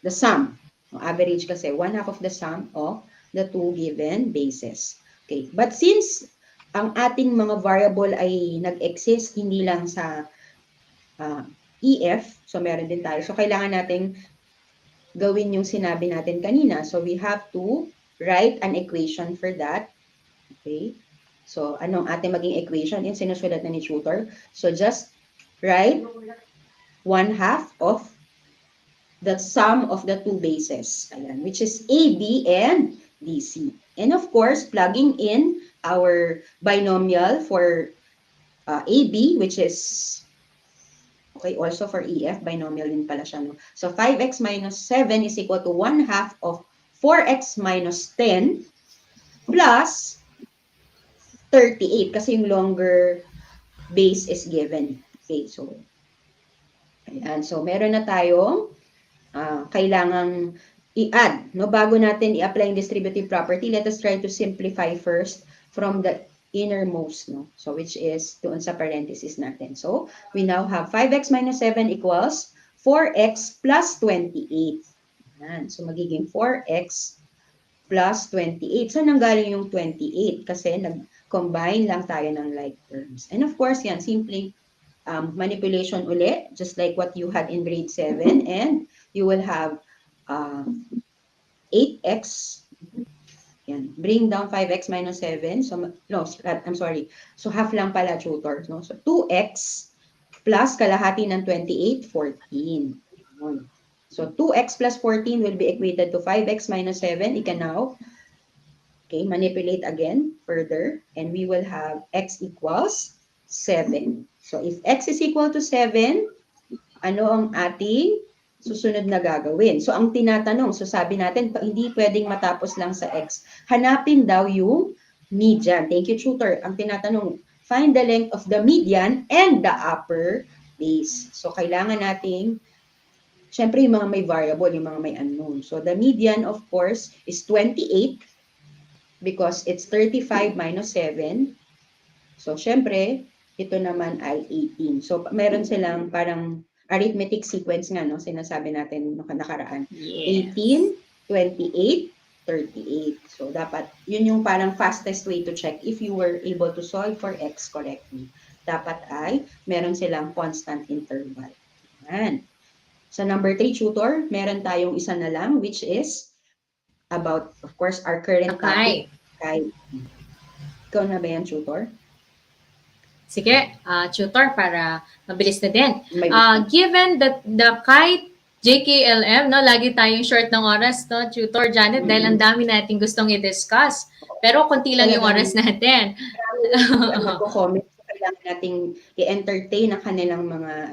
the sum. Average kasi, 1/2 of the sum of the two given bases. Okay. But since ang ating mga variable ay nag-exist hindi lang sa EF, so meron din tayo. So, kailangan nating gawin yung sinabi natin kanina. So, we have to write an equation for that. Okay? So, anong ating maging equation? Yung sinusulat na ni tutor. So, just write 1/2 of the sum of the two bases. Ayan, which is AB and DC. And of course, plugging in our binomial for AB, which is okay, also for EF, binomial din pala siya, no? So, 5x minus 7 is equal to 1/2 of 4x minus 10 plus 38 kasi yung longer base is given. Okay, so, ayan. So, meron na tayong kailangang i-add, no? Bago natin i-apply yung distributive property, let us try to simplify first from the innermost, no? So, which is doon sa parenthesis natin. So, we now have 5x minus 7 equals 4x plus 28. Yan. So, magiging 4x plus 28. So, nanggaling yung 28 kasi nag-combine lang tayo ng like terms. And of course, yan, simple manipulation ulit, just like what you had in grade 7. And you will have 8x. Yan. Bring down 5x minus 7. So, no, I'm sorry. So, half lang pala, tutor. No? So, 2x plus kalahati ng 28, 14. So, 2x plus 14 will be equated to 5x minus 7. You can now manipulate again further. And we will have x equals 7. So, if x is equal to 7, ano ang ating susunod na gagawin? So, ang tinatanong, so sabi natin, hindi pwedeng matapos lang sa x. Hanapin daw yung median. Thank you, tutor. Ang tinatanong, find the length of the median and the upper base. So, kailangan nating, syempre, yung mga may variable, yung mga may unknown. So, the median, of course, is 28 because it's 35 minus 7. So, syempre, ito naman ay 18. So, meron silang parang arithmetic sequence nga, no? Sinasabi natin nung nakaraan. Yes. 18, 28, 38. So, dapat, yun yung parang fastest way to check if you were able to solve for x correctly. Dapat ay meron silang constant interval. Yan. Sa number 3, tutor, meron tayong isa na lang, which is about, of course, our current topic. Okay. Ikaw na ba yan, tutor? Sige, tutor, para mabilis na din. Given that the kite JKLM, no, lagi tayong short ng oras, no, tutor Janet, dahil ang dami nating gustong i-discuss. Pero konti lang yung oras natin. Nagko-comment, kailangan nating i-entertain ang kanilang mga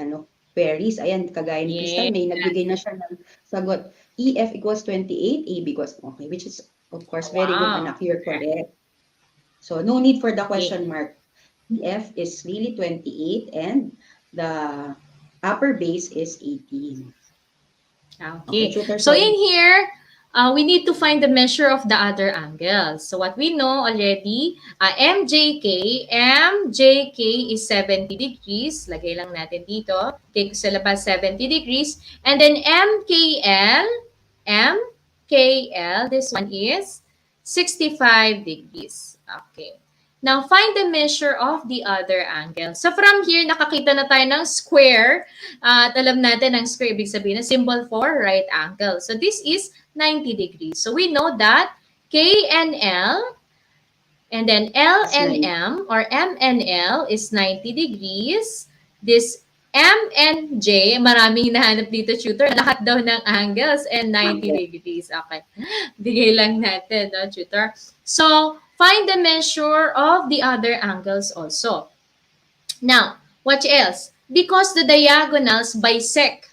queries. Ayan, kagaya ni Crystal, may nagbigay na siya ng sagot. EF equals 28, AB equals, okay, which is, of course, very good, Wow. anak. You're correct. So, no need for the Okay. question mark. EF is really 28 and the upper base is 18. Okay. Tutor, So sorry. in here, we need to find the measure of the other angles. So what we know already, MJK is 70 degrees. Lagay lang natin dito. Take sa labas 70 degrees. And then MKL, this one is 65 degrees. Okay. Now, find the measure of the other angle. So, from here, nakakita na tayo ng square. At alam natin ang square, ibig sabihin na symbol for right angle. So, this is 90 degrees. So, we know that K and L, and then L and M, or M and L is 90 degrees. This M and J, maraming hinahanap dito, tutor. Lahat daw ng angles and 90 degrees. Okay. Bigay lang natin, no, tutor. So, find the measure of the other angles also. Now, what else? Because the diagonals bisect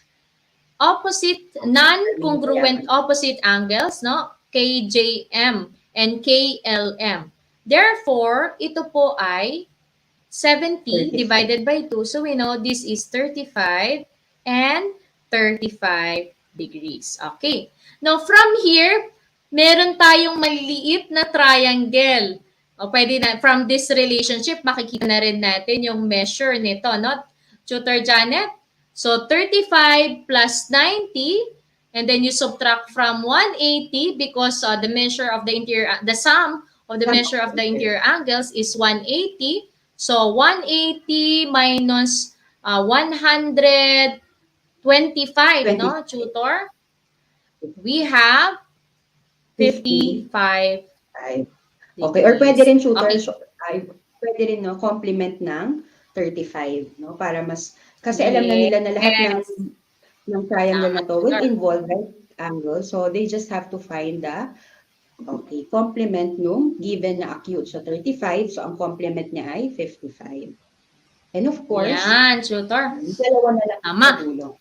opposite, non-congruent opposite angles, no? KJM and KLM. Therefore, ito po ay 70 divided by 2. So, we know this is 35 and 35 degrees. Okay. Now, from here, meron tayong maliliit na triangle. O, pwede na, from this relationship, makikita na rin natin yung measure nito, no? Tutor Janet? So, 35 plus 90, and then you subtract from 180 because the measure of the interior, the sum of the measure of the interior angles is 180. So, 180 minus 125, no, tutor? We have 55. Okay, or pwede rin, tutor, Okay. pwede rin, no, complement ng 35, no, para mas, kasi alam na nila na lahat ng triangle na to will involve right angle, so they just have to find the complement nung given na acute. So, 35, so ang complement niya ay 55. And of course, yan, tutor. dalawa na lang sa dulo.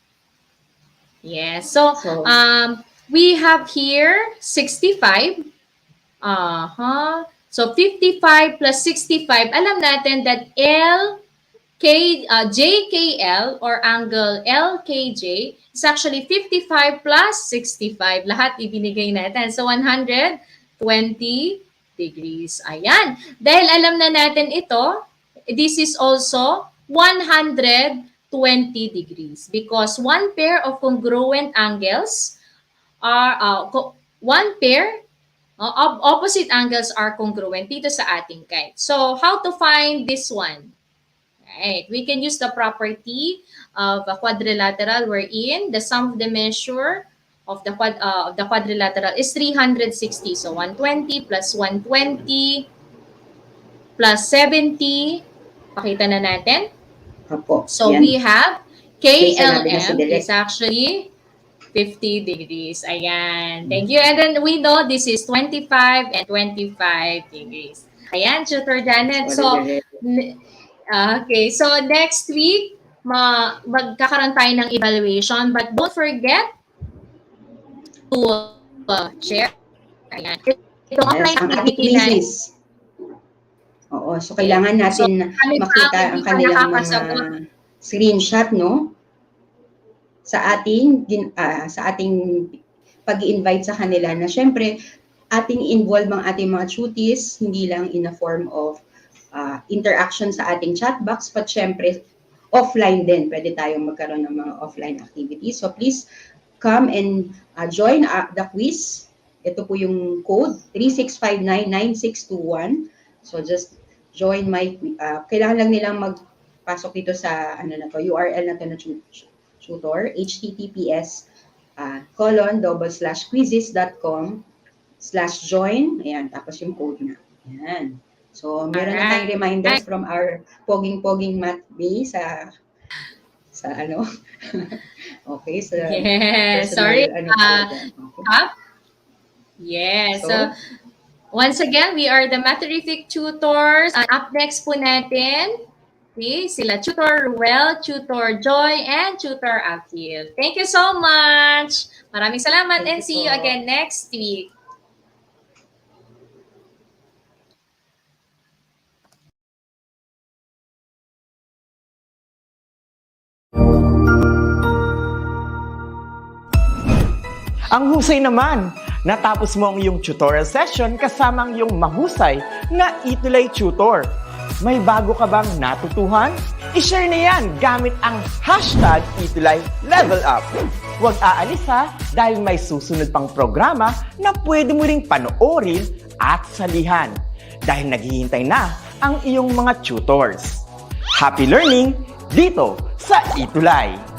Yes. So, we have here 65. So, 55 plus 65. Alam natin that JKL or angle LKJ is actually 55 plus 65. Lahat ibinigay natin. So, 120 degrees. Ayan. Dahil alam na natin ito, this is also 120 degrees because one pair of congruent angles are one pair of opposite angles are congruent dito sa ating kite. So, how to find this one? Right. We can use the property of a quadrilateral wherein the sum of the measure of the quadrilateral is 360. So, 120 plus 120 plus 70. Pakita na natin. So, we have KLM is actually 50 degrees. Ayan. Thank you. And then we know this is 25 and 25 degrees. Ayan, Tutor Janet. So, okay. So, next week, magkakaroon tayo ng evaluation. But don't forget to share. Ayan. Ito online activity natin. Oo. So, kailangan natin makita ang kanilang mga screenshot, no? Sa ating pag-i-invite sa kanila na syempre ating involve ang ating mga tuties, hindi lang in a form of interaction sa ating chat box, but syempre offline din. Pwede tayong magkaroon ng mga offline activities. So please come and join the quiz. Ito po yung code 36599621. So just join my kailangan lang nilang magpasok dito sa URL na to na tutor, https://quizzes.com/join. Ayan, tapos yung code na. Ayan. So, meron na tayong reminders from our poging-poging math day sa okay, so yes, sorry. Yes. So, once again, we are the Matherific Tutors. Up next po natin Okay, sila Tutor Ruel, Tutor Joy, and Tutor Akil. Thank you so much. Maraming salamat and see you again next week. Ang husay naman! Natapos mo ang iyong tutorial session kasama ang iyong mahusay na ETUlay tutor. May bago ka bang natutuhan? I-share na yan gamit ang hashtag #ETUlayLevelUp. Huwag aalis ha dahil may susunod pang programa na pwede mo ring panoorin at salihan dahil naghihintay na ang iyong mga tutors. Happy learning dito sa ETUlay!